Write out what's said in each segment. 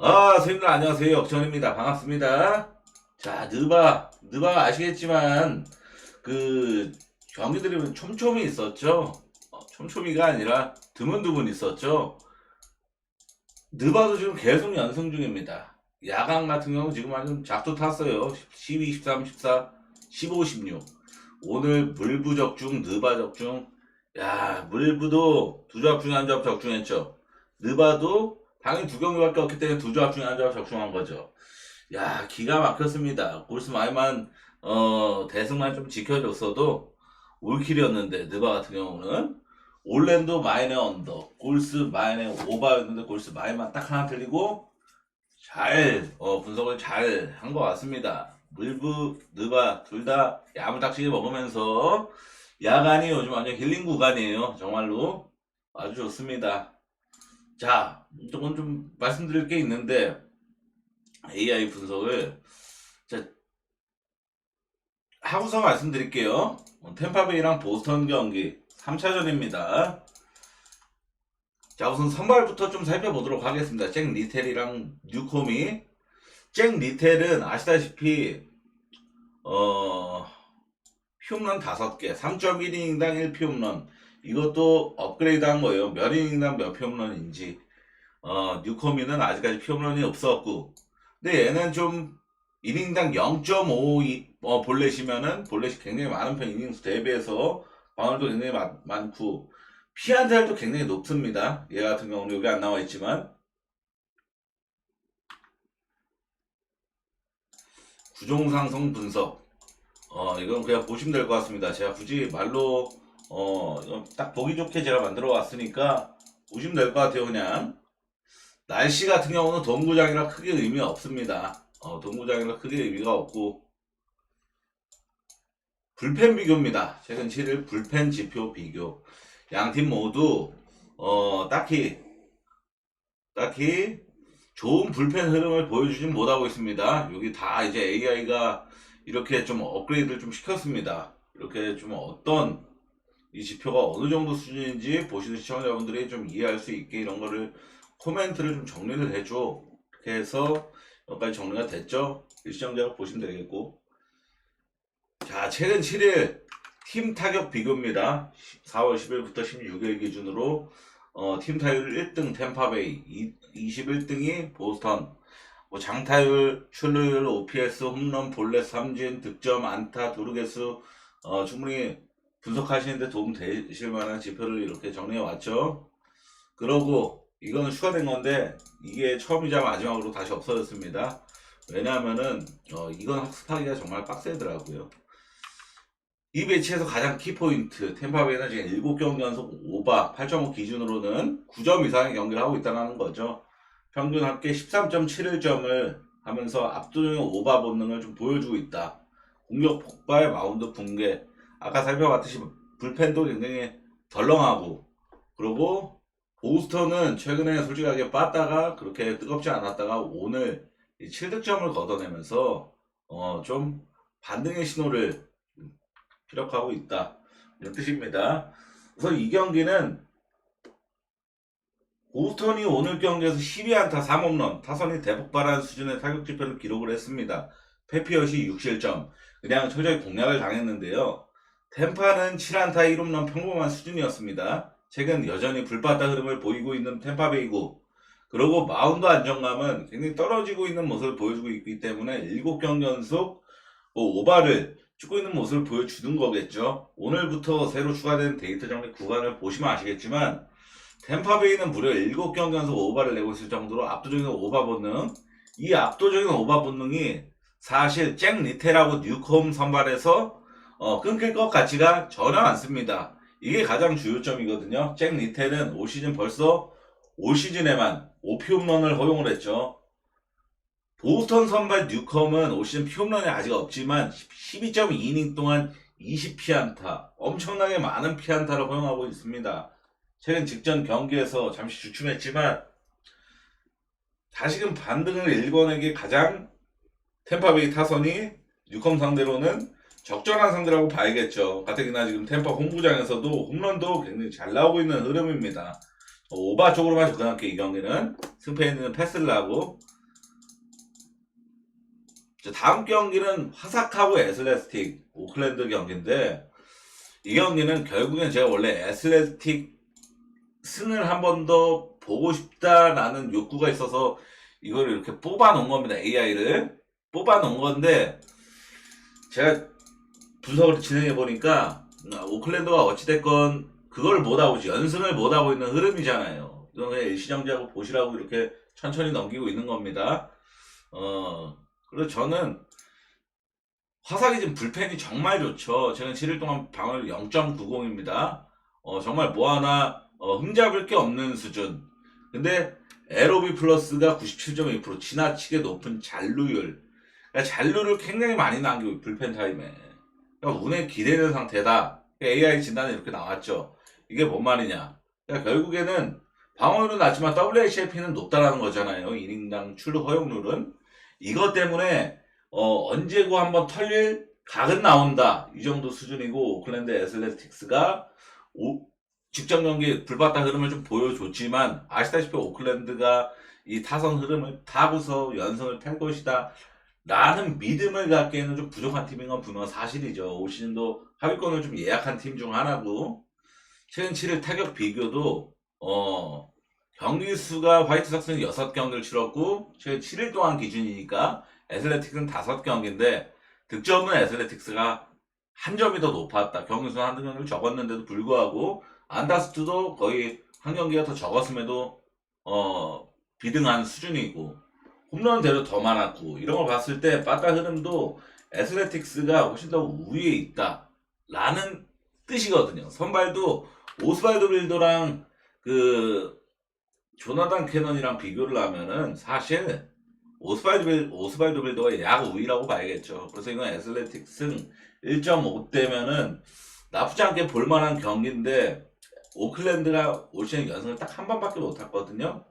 선생님들 안녕하세요. 역전입니다. 반갑습니다. 자, 느바 아시겠지만, 그, 경기들이 촘촘히 있었죠? 촘촘히가 아니라 드문드문 있었죠? 느바도 지금 계속 연승 중입니다. 야간 같은 경우 지금 아주 작두 탔어요. 12, 13, 14, 15, 16. 오늘 물부 적중, 느바 적중. 야, 물부도 두 조합 중에 한 조합 적중했죠. 느바도 당연히 두 경기밖에 없기 때문에 두 조합 중에 한 조합 적중한 거죠. 야, 기가 막혔습니다. 골스 마이만, 대승만 좀 지켜줬어도 올킬이었는데, 느바 같은 경우는. 올랜도 마이너 언더, 골스 마이너 오바였는데, 골스 마이만 딱 하나 틀리고, 분석을 잘 한 것 같습니다. 물부, 느바, 둘 다 야무딱지게 먹으면서, 야간이 요즘 완전 힐링 구간이에요. 정말로. 아주 좋습니다. 자, 조금 좀 말씀드릴 게 있는데, AI 분석을, 자, 하고서 말씀드릴게요. 템파베이랑 보스턴 경기 3차전입니다. 자, 우선 선발부터 좀 살펴보도록 하겠습니다. 잭 리텔이랑 뉴코미. 잭 리텔은 아시다시피, 피홈런 5개, 3.1이닝당 1피홈런. 이것도 업그레이드 한 거예요. 몇 이닝당 몇 피홈런인지. 뉴코미는 아직까지 피홈런이 없었고. 근데 얘는 좀 이닝당 0.5 볼넷이면은 볼넷이 굉장히 많은 편 이닝수 대비해서 방울도 굉장히 많고 피안타율도 굉장히 높습니다. 얘 같은 경우는 여기 안 나와 있지만 구종상성 분석 이건 그냥 보시면 될 것 같습니다. 제가 굳이 말로 이건 딱 보기 좋게 제가 만들어 왔으니까 보시면 될 것 같아요. 그냥 날씨 같은 경우는 동구장이라 크게 의미 없습니다. 동구장이라 크게 의미가 없고 불펜 비교입니다. 최근 7일 불펜 지표 비교. 양 팀 모두 딱히 좋은 불펜 흐름을 보여주진 못하고 있습니다. 여기 다 이제 AI가 이렇게 좀 업그레이드를 좀 시켰습니다. 이렇게 좀 어떤 이 지표가 어느 정도 수준인지 보시는 시청자분들이 좀 이해할 수 있게 이런 거를 코멘트를 좀 정리를 해줘. 이렇게 해서 여기까지 정리가 됐죠? 시청자가 보시면 되겠고. 자, 최근 7일 팀 타격 비교입니다. 4월 10일부터 16일 기준으로 팀 타율 1등 템파베이, 21등이 보스턴, 뭐 장타율, 출루율, OPS, 홈런, 볼넷, 삼진, 득점, 안타, 도루개수 충분히 분석하시는데 도움 되실 만한 지표를 이렇게 정리해 왔죠. 그러고 이거는 추가된 건데 이게 처음이자 마지막으로 다시 없어졌습니다. 왜냐하면은 이건 학습하기가 정말 빡세더라고요. 이 매치에서 가장 키포인트 템파베이는 지금 7경기 연속 오바 8.5 기준으로는 9점 이상의 경기를 하고 있다는 거죠. 평균 합계 13.71점을 하면서 압도적인 오바 본능을 좀 보여주고 있다. 공격 폭발, 마운드 붕괴. 아까 살펴봤듯이 불펜도 굉장히 덜렁하고 그리고 보스턴은 최근에 솔직하게 빠다가 그렇게 뜨겁지 않았다가 오늘 7득점을 걷어내면서 좀 반등의 신호를 피력하고 있다. 이런 뜻입니다. 우선 이 경기는 보스턴이 오늘 경기에서 12안타 3홈런 타선이 대폭발한 수준의 타격 지표를 기록을 했습니다. 페피엇이 6실점 그냥 철저히 공략을 당했는데요. 템파는 7안타 1홈런 평범한 수준이었습니다. 최근 여전히 불바다 흐름을 보이고 있는 템파베이고 그리고 마운드 안정감은 굉장히 떨어지고 있는 모습을 보여주고 있기 때문에 7경기 연속 오바를 찍고 있는 모습을 보여주는 거겠죠. 오늘부터 새로 추가된 데이터 정리 구간을 보시면 아시겠지만 템파베이는 무려 7경기 연속 오바를 내고 있을 정도로 압도적인 오바 본능. 이 압도적인 오바 본능이 사실 잭 리텔하고 뉴컴 선발에서 끊길 것 같지가 전혀 않습니다. 이게 가장 주요점이거든요. 잭 리텔은 올 시즌 벌써 올 시즌에만 5피홈런을 허용을 했죠. 보스턴 선발 뉴컴은 올 시즌 피홈런이 아직 없지만 12.2이닝 동안 20피안타 엄청나게 많은 피안타를 허용하고 있습니다. 최근 직전 경기에서 잠시 주춤했지만 다시금 반등을 일궈내기 가장 템파베이 타선이 뉴컴 상대로는 적절한 상대라고 봐야겠죠. 가뜩이나 지금 템파 홈구장에서도 홈런도 굉장히 잘 나오고 있는 흐름입니다. 오바 쪽으로만 접근할게 이 경기는 승패에 있는 패스를 하고 자, 다음 경기는 화삭하고 애슬레틱 오클랜드 경기인데, 이 경기는 결국엔 제가 원래 애슬레틱 승을 한 번 더 보고 싶다라는 욕구가 있어서 이걸 이렇게 뽑아 놓은 겁니다. AI를 뽑아 놓은 건데, 제가 분석을 진행해 보니까 오클랜드가 어찌됐건 그걸 못하고 있지, 연승을 못하고 있는 흐름이잖아요. 이건 그냥 일시정지하고 보시라고 이렇게 천천히 넘기고 있는 겁니다. 그리고 저는 화삭이 지금 불펜이 정말 좋죠. 최근 7일 동안 방어율 0.90입니다. 정말 뭐 하나 흠잡을 게 없는 수준. 근데 LOB 플러스가 97.2%, 지나치게 높은 잔루율. 그러니까 잔루를 굉장히 많이 남기고 불펜 타임에. 그러니까 운에 기대는 상태다. AI 진단에 이렇게 나왔죠. 이게 뭔 말이냐? 그러니까 결국에는 방어율은 낮지만 WHIP는 높다라는 거잖아요. 이닝당 출루 허용률은. 이것 때문에 언제고 한번 털릴 각은 나온다. 이 정도 수준이고, 오클랜드 애슬레틱스가 직전 경기 불바다 흐름을 좀 보여줬지만, 아시다시피 오클랜드가 이 타선 흐름을 타고서 연승을 탈 것이다 라는 믿음을 갖기에는 좀 부족한 팀인 건 분명한 사실이죠. 올 시즌도 하위권을 좀 예약한 팀 중 하나고, 최근 7일 타격 비교도 경기 수가 화이트삭스는 6경기를 치렀고, 최근 7일 동안 기준이니까 애슬레틱스는 5경기인데 득점은 애슬레틱스가 한 점이 더 높았다. 경기 수는 한두 경기를 적었는데도 불구하고 안다스트도 거의 한 경기가 더 적었음에도 비등한 수준이고, 홈런 대로 더 많았고, 이런 걸 봤을 때 빠따 흐름도 애슬레틱스가 훨씬 더 우위에 있다 라는 뜻이거든요. 선발도 오스발도 빌더랑 그 조나단 캐넌이랑 비교를 하면은 사실 오스발도 빌더가 야구 우위라고 봐야겠죠. 그래서 이건 애슬레틱스 1.5대면은 나쁘지 않게 볼만한 경기인데, 오클랜드가 올 시즌 연승을 딱 한 번밖에 못했거든요.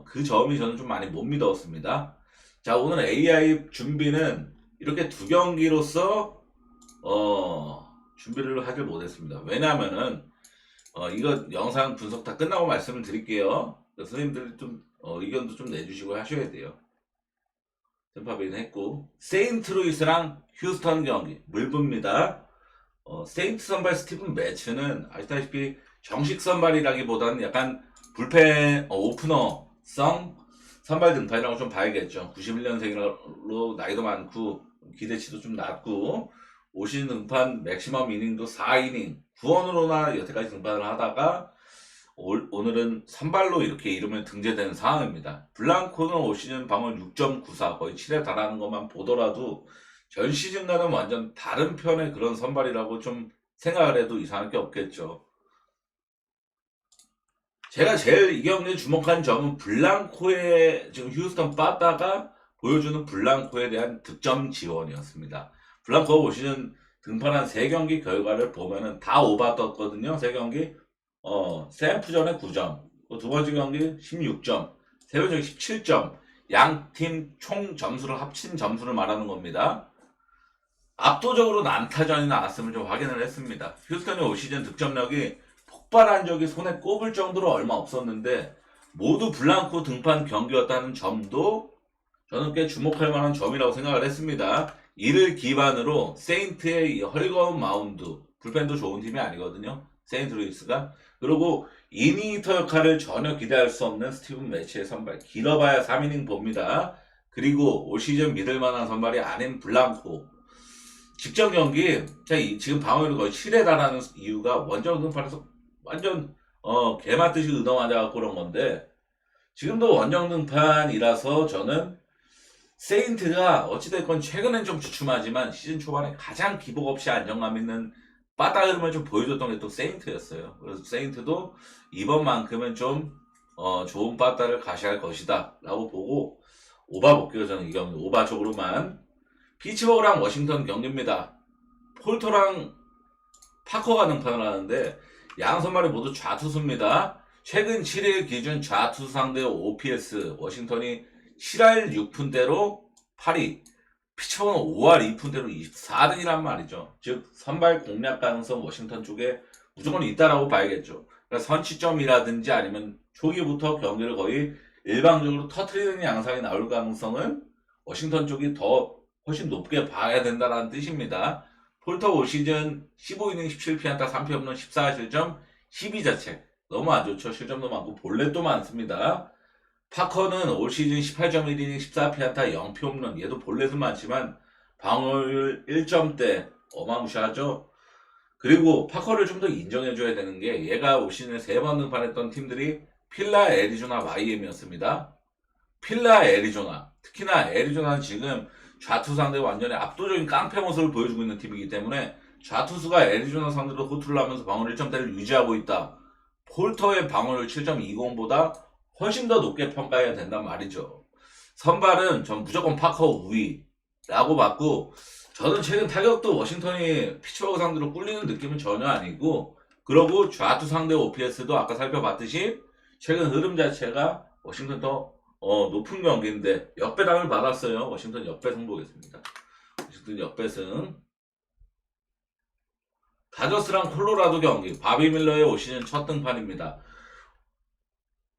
그 점이 저는 좀 많이 못 믿었습니다. 자, 오늘 AI 준비는 이렇게 두 경기로서 준비를 하질 못했습니다. 왜냐하면은 이거 영상 분석 다 끝나고 말씀을 드릴게요. 선생님들이 좀 의견도 좀 내주시고 하셔야 돼요. 템파베이는 했고, 세인트루이스랑 휴스턴 경기 물부입니다. 세인트 선발 스티븐 매츠는 아시다시피 정식 선발이라기보다는 약간 불펜 오프너성 선발 등판이라고 좀 봐야겠죠. 91년생이로 나이도 많고 기대치도 좀 낮고, 올 시즌 등판 맥시멈 이닝도 4이닝 9원으로나 여태까지 등판을 하다가 오늘은 선발로 이렇게 이름을 등재되는 상황입니다. 블랑코는 올 시즌 방어율 6.94, 거의 7에 달하는 것만 보더라도 전 시즌과는 완전 다른 편의 그런 선발이라고 좀 생각을 해도 이상할 게 없겠죠. 제가 제일 이 경기에 주목한 점은 블랑코의 지금 휴스턴 빠따가 보여주는 블랑코에 대한 득점 지원이었습니다. 블랑코가 올 시즌 등판한 3경기 결과를 보면은 다 오바 떴거든요. 3경기. 샘프전에 9점, 두 번째 경기 16점, 세 번째 경기 17점, 양 팀 총 점수를 합친 점수를 말하는 겁니다. 압도적으로 난타전이 나왔음을 좀 확인을 했습니다. 휴스턴이 올 시즌 득점력이 폭발한 적이 손에 꼽을 정도로 얼마 없었는데 모두 블랑코 등판 경기였다는 점도 저는 꽤 주목할 만한 점이라고 생각을 했습니다. 이를 기반으로 세인트의 이 헐거운 마운드, 불펜도 좋은 팀이 아니거든요. 세인트루이스가. 그리고 이닝히터 역할을 전혀 기대할 수 없는 스티븐 매치의 선발, 길어봐야 3이닝 봅니다. 그리고 올 시즌 믿을 만한 선발이 아닌 블랑코. 직전 경기 지금 방어율이 거의 7에 달하는 이유가 원정 등판에서 완전 개맞듯이 얻어맞아갖고 그런 건데, 지금도 원정 등판이라서 저는 세인트가 어찌됐건 최근엔 좀 주춤하지만 시즌 초반에 가장 기복 없이 안정감 있는 빠따 흐름을 좀 보여줬던 게 또 세인트였어요. 그래서 세인트도 이번만큼은 좀 좋은 빠따를 가시할 것이다 라고 보고 오바 볼게요. 저는 이 경기 오바 쪽으로만. 피츠버그랑 워싱턴 경기입니다. 폴터랑 파커가 등판을 하는데 양 선발이 모두 좌투수입니다. 최근 7일 기준 좌투수 상대 OPS 워싱턴이 7할 6푼대로 8위, 피처는 5할 2푼대로 24등이란 말이죠. 즉 선발 공략 가능성 워싱턴 쪽에 무조건 있다라고 봐야겠죠. 그러니까 선취점이라든지 아니면 초기부터 경기를 거의 일방적으로 터트리는 양상이 나올 가능성은 워싱턴 쪽이 더 훨씬 높게 봐야 된다는 뜻입니다. 폴터 올 시즌 15이닝 17피안타 3피 홈런 14실점 12자책. 너무 안 좋죠. 실점도 많고 볼넷도 많습니다. 파커는 올 시즌 18.1이닝 14피안타 0피 홈런. 얘도 볼넷은 많지만 방어율 1점대 어마무시하죠. 그리고 파커를 좀 더 인정해줘야 되는 게 얘가 올 시즌에 3번 등판했던 팀들이 필라, 애리조나, 마이애미였습니다. 필라, 애리조나. 특히나 애리조나는 지금 좌투 상대 완전히 압도적인 깡패 모습을 보여주고 있는 팀이기 때문에 좌투수가 애리조나 상대로 호투를 하면서 방어율 1점대를 유지하고 있다. 폴터의 방어율 7.20보다 훨씬 더 높게 평가해야 된단 말이죠. 선발은 전 무조건 파커 우위라고 봤고, 저는 최근 타격도 워싱턴이 피츠버그 상대로 꿀리는 느낌은 전혀 아니고, 그러고 좌투 상대 OPS도 아까 살펴봤듯이 최근 흐름 자체가 워싱턴 더 높은 경기인데 역배당을 받았어요. 워싱턴 역배승 보겠습니다. 워싱턴 역배승. 다저스랑 콜로라도 경기. 바비 밀러의 올 시즌 첫 등판입니다.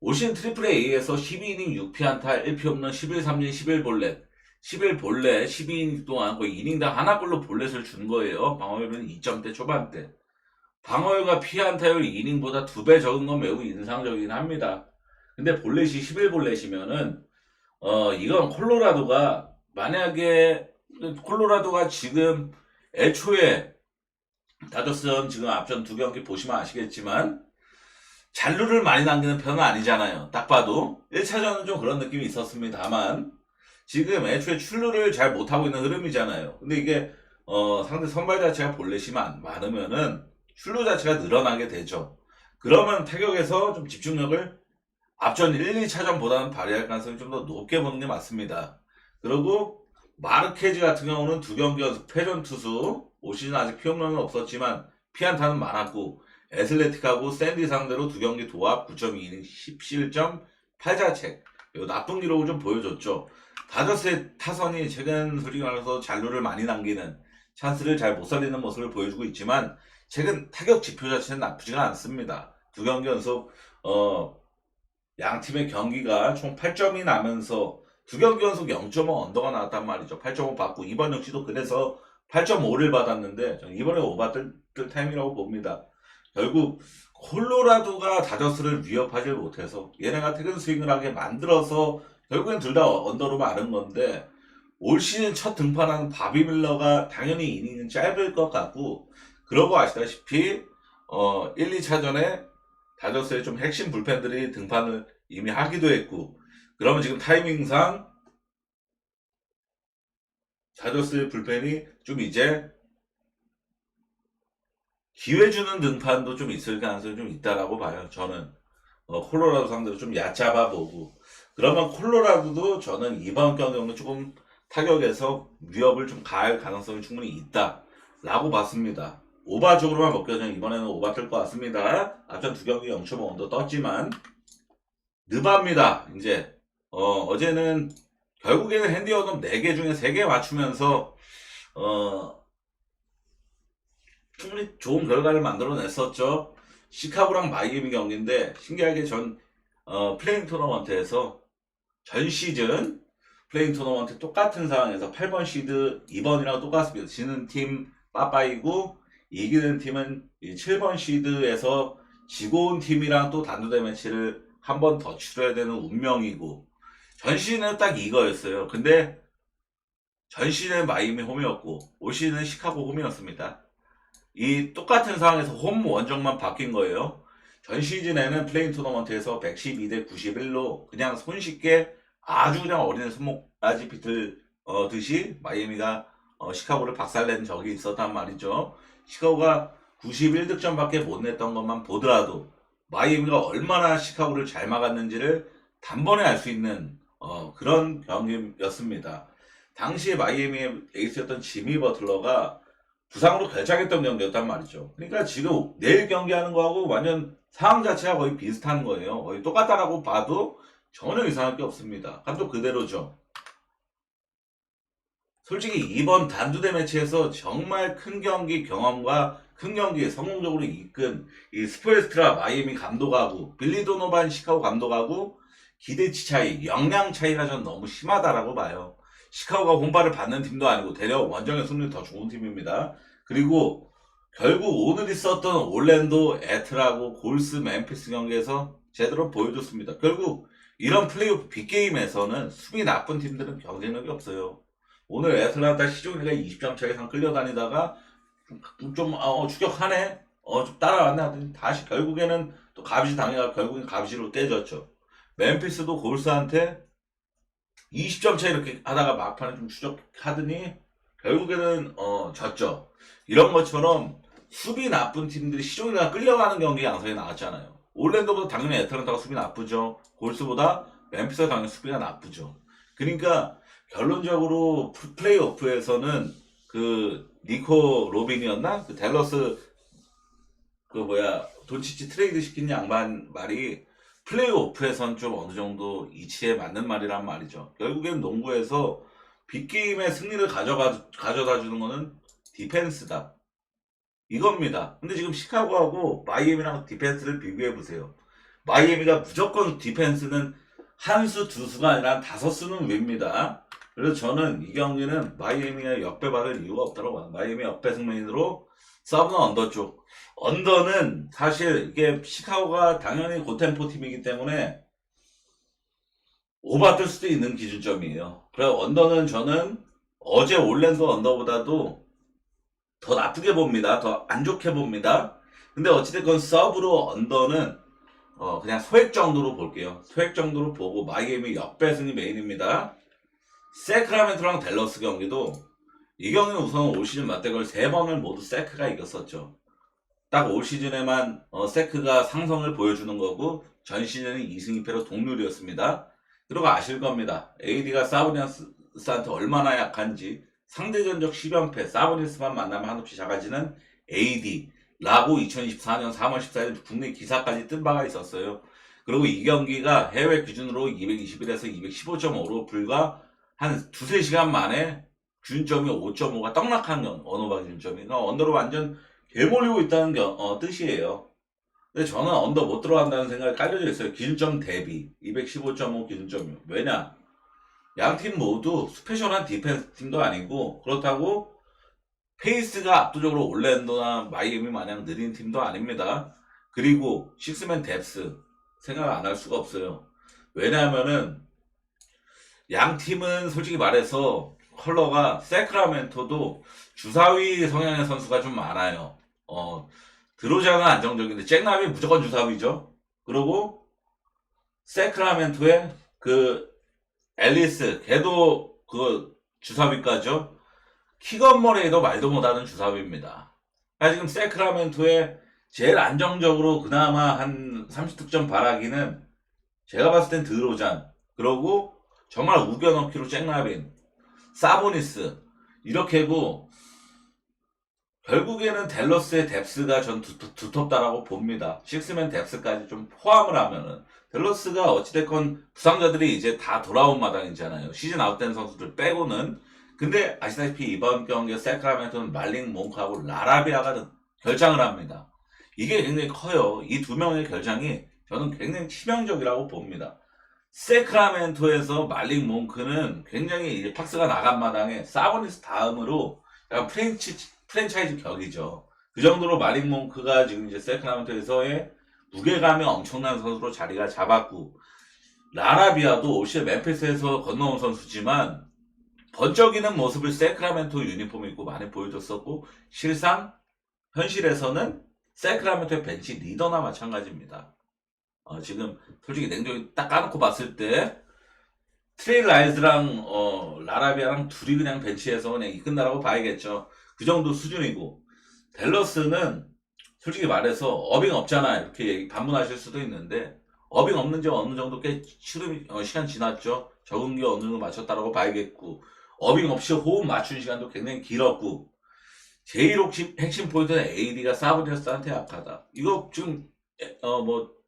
올 시즌 트리플 A에서 12이닝 6피안타 1피 홈런 11삼진 11볼넷 11볼넷 12이닝 동안 거의 이닝당 하나꼴로 볼넷을 준 거예요. 방어율은 2점대 초반대. 방어율과 피안타율 이닝보다 2배 적은 건 매우 인상적이긴 합니다. 근데 볼넷이 11볼넷이면은 이건 콜로라도가 만약에 콜로라도가 지금 애초에 다저스전 지금 앞전 2경기 보시면 아시겠지만 잔루를 많이 남기는 편은 아니잖아요. 딱 봐도 1차전은 좀 그런 느낌이 있었습니다만 지금 애초에 출루를 잘 못하고 있는 흐름이잖아요. 근데 이게 상대 선발 자체가 볼넷이 많으면은 출루 자체가 늘어나게 되죠. 그러면 타격에서 좀 집중력을 앞전 1, 2차전보다는 발휘할 가능성이 좀 더 높게 보는 게 맞습니다. 그리고 마르케즈 같은 경우는 2경기 연속 패전 투수, 올 시즌 아직 피홈런은 없었지만 피안타는 많았고, 애슬레틱하고 샌디 상대로 2경기 도합 9.2이닝 17점 8자책. 이 나쁜 기록을 좀 보여줬죠. 다저스의 타선이 최근 솔직히 말해서 잔루를 많이 남기는, 찬스를 잘 못 살리는 모습을 보여주고 있지만 최근 타격 지표 자체는 나쁘지가 않습니다. 2경기 연속 양 팀의 경기가 총 8점이 나면서 2경기 연속 0.5 언더가 나왔단 말이죠. 8.5 받고 이번 역시도 그래서 8.5를 받았는데 저는 이번에 오바뜰 타임이라고 봅니다. 결국 콜로라도가 다저스를 위협하지 못해서 얘네가 퇴근 스윙을 하게 만들어서 결국엔 둘 다 언더로 마른 건데, 올 시즌 첫 등판한 바비 밀러가 당연히 이닝은 짧을 것 같고, 그러고 아시다시피 1, 2차전에 다저스의 좀 핵심 불펜들이 등판을 이미 하기도 했고, 그러면 지금 타이밍상 다저스의 불펜이 좀 이제 기회 주는 등판도 좀 있을 가능성이 좀 있다라고 봐요. 저는 콜로라도 상대로 좀 얕잡아 보고, 그러면 콜로라도도 저는 이번 경기는 조금 타격에서 위협을 좀 가할 가능성이 충분히 있다라고 봤습니다. 오바 쪽으로만 볼게요. 저는 이번에는 오바 뜰 것 같습니다. 앞전 2경기 0.5 언더 떴지만 느바입니다. 이제 어제는 결국에는 핸디 언더 4개 중에 3개 맞추면서 충분히 좋은 결과를 만들어냈었죠. 시카고랑 마이애미 경기인데 신기하게 전 플레잉 토너먼트에서 전 시즌 플레잉 토너먼트 똑같은 상황에서 8번 시드 2번이랑 똑같습니다. 지는 팀 빠빠이고 이기는 팀은 7번 시드에서 지고 온 팀이랑 또 단두대 매치를 한 번 더 치러야 되는 운명이고, 전 시즌은 딱 이거였어요. 근데 전 시즌은 마이애미 홈이었고 올 시즌은 시카고 홈이었습니다. 이 똑같은 상황에서 홈 원정만 바뀐 거예요. 전 시즌에는 플레인 토너먼트에서 112대 91로 그냥 손쉽게 아주 그냥 어린애 손목까지 비틀듯이 마이애미가 시카고를 박살낸 적이 있었단 말이죠. 시카고가 91득점밖에 못 냈던 것만 보더라도 마이애미가 얼마나 시카고를 잘 막았는지를 단번에 알 수 있는 그런 경기였습니다. 당시에 마이애미의 에이스였던 지미 버틀러가 부상으로 결장했던 경기였단 말이죠. 그러니까 지금 내일 경기하는 거하고 완전 상황 자체가 거의 비슷한 거예요. 거의 똑같다라고 봐도 전혀 이상할 게 없습니다. 감독 그대로죠. 솔직히 이번 단두대 매치에서 정말 큰 경기 경험과 큰 경기에 성공적으로 이끈 이 스포엘스트라 마이애미 감독하고 빌리 도노반 시카고 감독하고 기대치 차이, 역량 차이가 전 너무 심하다라고 봐요. 시카고가 공발을 받는 팀도 아니고 대려 원정의 승률이 더 좋은 팀입니다. 그리고 결국 오늘 있었던 올랜도 애틀하고 골스 멤피스 경기에서 제대로 보여줬습니다. 결국 이런 플레이오프 빅게임에서는 수비 나쁜 팀들은 경쟁력이 없어요. 오늘 애틀란타 시종일가 20점 차 이상 끌려다니다가 추격하네, 좀 따라왔네 하더니 다시 결국에는 또 갑시 당해가 결국엔 갑시로 깨졌죠. 멤피스도 골스한테 20점 차 이렇게 하다가 막판에 좀 추적하더니 결국에는 졌죠. 이런 것처럼 수비 나쁜 팀들이 시종일관 끌려가는 경기 양상이 나왔잖아요. 올랜도보다 당연히 애틀란타가 수비 나쁘죠. 골스보다 멤피스가 당연히 수비가 나쁘죠. 그러니까 결론적으로 플레이오프에서는 그 니코 로빈이었나? 그 댈러스 돈치치 트레이드 시킨 양반 말이 플레이오프에선 좀 어느 정도 이치에 맞는 말이란 말이죠. 결국엔 농구에서 빅게임의 승리를 가져다 주는 거는 디펜스다, 이겁니다. 근데 지금 시카고하고 마이애미랑 디펜스를 비교해 보세요. 마이애미가 무조건 디펜스는 한 수, 두 수가 아니라 5수는 웹니다. 그래서 저는 이 경기는 마이애미가 역배받을 이유가 없다고 봐요. 마이애미 역배 승리로 서브는 언더 쪽. 언더는 사실 이게 시카고가 당연히 고템포 팀이기 때문에 오바뜰 수도 있는 기준점이에요. 그래서 언더는 저는 어제 올랜도 언더보다도 더 나쁘게 봅니다. 더 안 좋게 봅니다. 근데 어찌됐건 서브로 언더는 그냥 소액 정도로 볼게요. 소액 정도로 보고 마이애미 역배승이 메인입니다. 세크라멘토랑 댈러스 경기도 이 경기는 우선 올 시즌 맞대결 3번을 모두 세크가 이겼었죠. 딱 올 시즌에만 세크가 상성을 보여주는 거고 전 시즌은 2승 2패로 동률이었습니다. 그리고 아실 겁니다. AD가 사보니스한테 얼마나 약한지. 상대전적 10연패, 사보니스만 만나면 한없이 작아지는 AD라고 2024년 3월 14일 국내 기사까지 뜬 바가 있었어요. 그리고 이 경기가 해외 기준으로 221에서 215.5로 불과 한 두세 시간 만에 기준점이 5.5가 떡락한 언어바 기준점이. 그러니까 언더로 완전 개몰리고 있다는 뜻이에요. 근데 저는 언더 못 들어간다는 생각이 깔려져 있어요. 기준점 대비 215.5 기준점이요. 왜냐? 양 팀 모두 스페셜한 디펜스 팀도 아니고 그렇다고 페이스가 압도적으로 올랜도나 마이애미 마냥 느린 팀도 아닙니다. 그리고 식스맨 뎁스 생각 안 할 수가 없어요. 왜냐하면은 양 팀은 솔직히 말해서 컬러가 세크라멘토도 주사위 성향의 선수가 좀 많아요. 드로자는 안정적인데 잭나비 무조건 주사위죠. 그리고 세크라멘토의 그 앨리스 걔도 그 주사위까죠. 키건 머레이도 말도 못하는 주사위입니다. 그러니까 지금 세크라멘토의 제일 안정적으로 그나마 한 30득점 바라기는 제가 봤을 땐 드로잔, 그러고 정말 우겨넣기로 잭라빈, 사보니스 이렇게고 결국에는 댈러스의 뎁스가 전 두텁다라고 봅니다. 식스맨 뎁스까지 좀 포함을 하면은 댈러스가 어찌됐건 부상자들이 이제 다 돌아온 마당이잖아요. 시즌 아웃된 선수들 빼고는. 근데 아시다시피 이번 경기에 세크라멘토는 말링 몽크하고 라라비아가 결장을 합니다. 이게 굉장히 커요. 이 두 명의 결장이 저는 굉장히 치명적이라고 봅니다. 세크라멘토에서 말링 몽크는 굉장히 이제 팍스가 나간 마당에 사보니스 다음으로 약간 프랜차이즈 격이죠. 그 정도로 말링 몽크가 지금 이제 세크라멘토에서의 무게감이 엄청난 선수로 자리가 잡았고, 라라비아도 올 시즌 멤피스에서 건너온 선수지만 번쩍이는 모습을 세크라멘토 유니폼 입고 많이 보여줬었고, 실상 현실에서는 세크라멘토의 벤치 리더나 마찬가지입니다. 지금 솔직히 냉정히 딱 까놓고 봤을 때 트레일 라이즈랑 라라비아랑 둘이 그냥 벤치에서 그냥 이끈다라고 봐야겠죠. 그 정도 수준이고, 댈러스는 솔직히 말해서 어빙 없잖아 이렇게 반문하실 수도 있는데, 어빙 없는 지 어느 정도 꽤 시간 지났죠. 적응기 어느 정도 맞췄다라고 봐야겠고, 어빙 없이 호흡 맞춘 시간도 굉장히 길었고, 제일 핵심 포인트는 AD가 사보니스한테 약하다. 이거 지금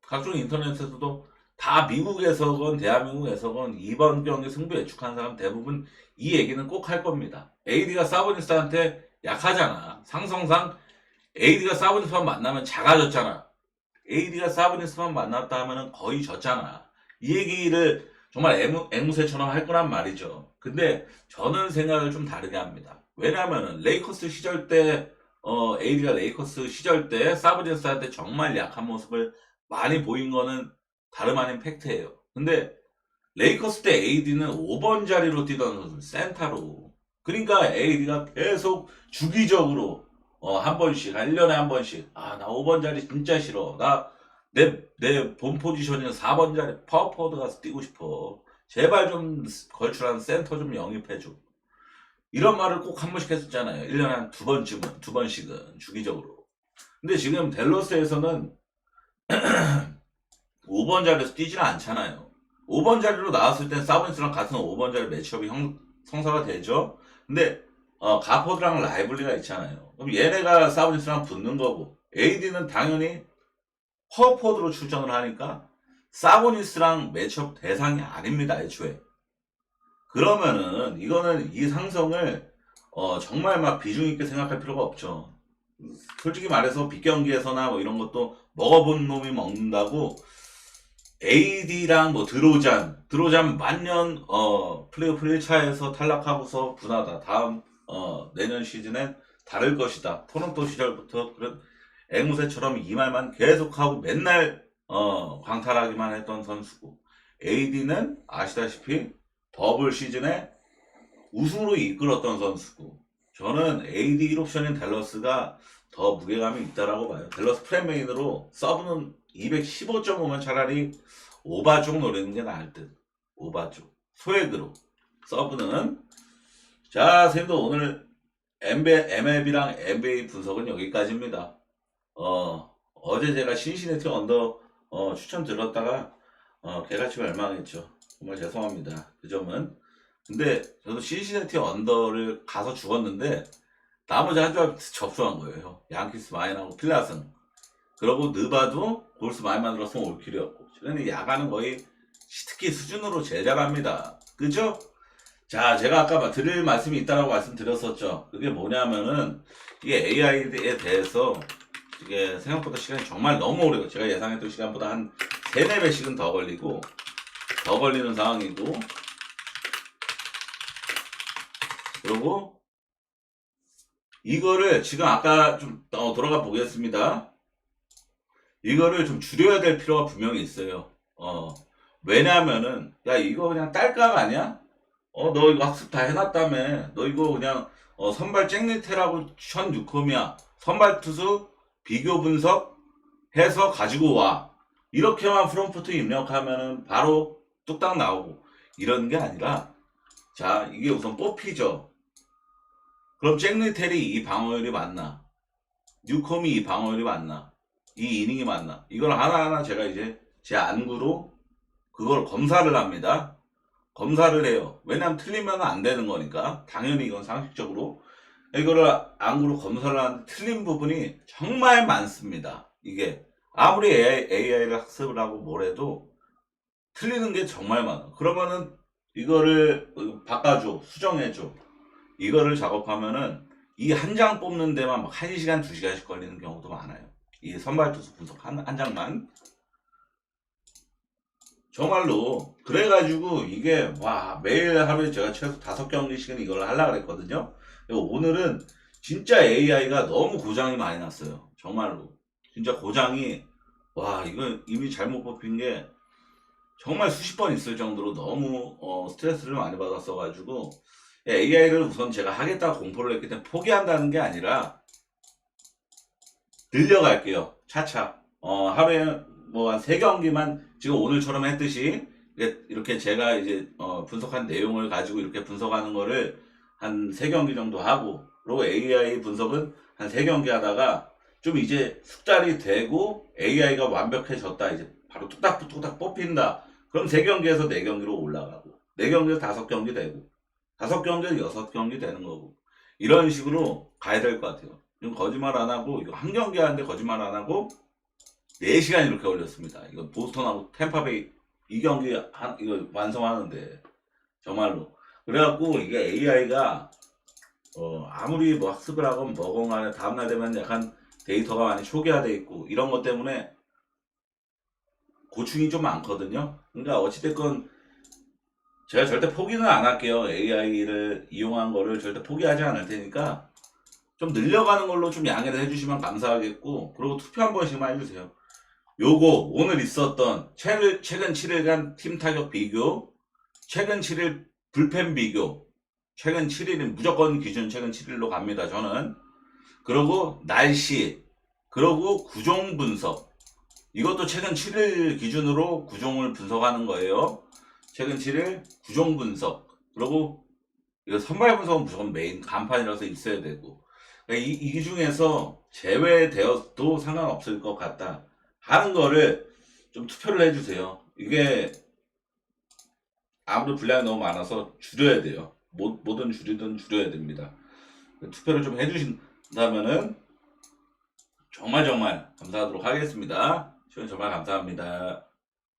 각종 인터넷에서도 다 미국에서건 대한민국에서건 이번 경기 승부 예측한 사람 대부분 이 얘기는 꼭 할 겁니다. AD가 사보니스한테 약하잖아. 상성상 AD가 사보니스만 만나면 작아졌잖아. AD가 사보니스만 만났다 하면 거의 졌잖아. 이 얘기를 정말 앵무새처럼 할 거란 말이죠. 근데 저는 생각을 좀 다르게 합니다. 왜냐하면은 레이커스 시절 때 AD가 레이커스 시절 때 사브젠스한테 정말 약한 모습을 많이 보인 거는 다름 아닌 팩트예요. 근데 레이커스 때 AD는 5번 자리로 뛰던 선수, 센터로. 그러니까 AD가 계속 주기적으로 한 번씩, 1년에 한 번씩, 아, 나 5번 자리 진짜 싫어. 내 본 포지션은 4번 자리 파워포워드 가서 뛰고 싶어. 제발 좀 걸출한 센터 좀 영입해줘. 이런 말을 꼭 한 번씩 했었잖아요. 1년에 한 두 번쯤은, 두 번씩은, 주기적으로. 근데 지금 댈러스에서는 5번 자리에서 뛰지는 않잖아요. 5번 자리로 나왔을 땐 사보니스랑 같은 5번 자리 매치업이 성사가 되죠. 근데 가포드랑 라이블리가 있잖아요. 그럼 얘네가 사보니스랑 붙는 거고 AD는 당연히 파워포드로 출전을 하니까 사보니스랑 매치업 대상이 아닙니다. 애초에. 그러면은 이거는 이 상성을 정말 막 비중 있게 생각할 필요가 없죠. 솔직히 말해서 빅경기에서나 뭐 이런 것도 먹어본 놈이 먹는다고 AD랑 뭐 드로잔 만년 플레이오프 1차에서 탈락하고서 분하다. 다음 내년 시즌엔 다를 것이다. 토론토 시절부터 그런 앵무새처럼 이 말만 계속하고 맨날 광탈하기만 했던 선수고 AD는 아시다시피 더블 시즌에 우승으로 이끌었던 선수고 저는 AD 1옵션인 댈러스가 더 무게감이 있다라고 봐요. 댈러스 프레메인으로 서브는 215.5면 차라리 오바 쪽 노리는 게 나을 듯. 오바 쪽. 소액으로. 서브는. 자, 선생님도 오늘 MLB랑 NBA 분석은 여기까지입니다. 어제 제가 신시내티 언더 추천드렸다가 개같이 멸망했죠. 정말 죄송합니다. 그 점은. 근데 저도 신시내티 언더를 가서 죽었는데 나머지 한 줄 접수한 거예요. 양키스 많이 나고 필라승. 그러고 느바도 골스 많이 만들었으면 올킬이었고. 저는 야간은 거의 시트키 수준으로 제일 잘합니다. 그죠? 자, 제가 아까 드릴 말씀이 있다고 말씀드렸었죠. 그게 뭐냐면은 이게 AI에 대해서 이게 생각보다 시간이 정말 너무 오래 걸려요. 제가 예상했던 시간보다 한 3, 4배씩은 더 걸리고 더 걸리는 상황이고 그리고 이거를 지금 아까 좀 돌아가 보겠습니다. 이거를 좀 줄여야 될 필요가 분명히 있어요. 왜냐면은 야 이거 그냥 딸깍 아니야? 너 이거 학습 다 해놨다며. 너 이거 그냥 선발 잭리테라고 션 뉴컴이야. 선발 투수 비교 분석 해서 가지고 와. 이렇게만 프롬프트 입력하면은 바로 뚝딱 나오고 이런 게 아니라 자 이게 우선 뽑히죠. 그럼 잭리텔이 이 방어율이 맞나? 뉴컴이 이 방어율이 맞나? 이 이닝이 맞나? 이걸 하나하나 제가 이제 제 안구로 그걸 검사를 합니다. 검사를 해요. 왜냐면 틀리면 안 되는 거니까. 당연히 이건 상식적으로. 이거를 안구로 검사를 하는데 틀린 부분이 정말 많습니다. 이게 아무리 AI를 학습을 하고 뭐래도 틀리는 게 정말 많아. 그러면은 이거를 바꿔줘, 수정해줘. 이거를 작업하면은 이 한 장 뽑는 데만 막 1시간, 2시간씩 걸리는 경우도 많아요. 이 선발투수 분석 한 장만. 정말로 그래가지고 이게 와 매일 하루에 제가 최소 5경기씩은 이걸 하려고 그랬거든요. 오늘은 진짜 AI가 너무 고장이 많이 났어요. 정말로 진짜 고장이 와 이거 이미 잘못 뽑힌 게 정말 수십 번 있을 정도로 너무 스트레스를 많이 받았어가지고 AI를 우선 제가 하겠다고 공포를 했기 때문에 포기한다는 게 아니라 늘려갈게요. 차차 하루에 뭐 한 3경기만 지금 오늘처럼 했듯이 이렇게 제가 이제 분석한 내용을 가지고 이렇게 분석하는 거를 한 3경기 정도 하고 그리고 AI 분석은 한 3경기 하다가 좀 이제 숙달이 되고 AI가 완벽해졌다 이제 바로 뚝딱뚝딱 뽑힌다 그럼 3경기에서 4경기로 올라가고 4경기에서 5경기 되고 5경기에서 6경기 되는 거고 이런 식으로 가야 될 것 같아요. 이건 거짓말 안 하고 이거 한 경기 하는데 거짓말 안 하고 4시간 이렇게 걸렸습니다. 이거 보스턴하고 템파베이 이 경기 이거 완성하는데 정말로 그래갖고 이게 AI가 아무리 뭐 학습을 하건 뭐건 간에 다음날 되면 약간 데이터가 많이 초기화돼 있고 이런 것 때문에 고충이 좀 많거든요. 그러니까 어찌됐건 제가 절대 포기는 안 할게요. AI를 이용한 거를 절대 포기하지 않을 테니까 좀 늘려가는 걸로 좀 양해를 해주시면 감사하겠고, 그리고 투표 한 번씩만 해주세요. 요거 오늘 있었던 최근 7일간 팀 타격 비교, 최근 7일 불펜 비교, 최근 7일은 무조건 기준 최근 7일로 갑니다. 저는. 그리고 날씨, 그리고 구종 분석. 이것도 최근 7일 기준으로 구종을 분석하는 거예요. 최근 7일 구종 분석. 그리고 이거 선발 분석은 무조건 메인 간판이라서 있어야 되고. 그러니까 이 중에서 제외되어도 상관없을 것 같다 하는 거를 좀 투표를 해주세요. 이게 아무도 분량이 너무 많아서 줄여야 돼요. 뭐든 줄이든 줄여야 됩니다. 투표를 좀 해주신다면은 정말 감사하도록 하겠습니다. 시청 정말 감사합니다.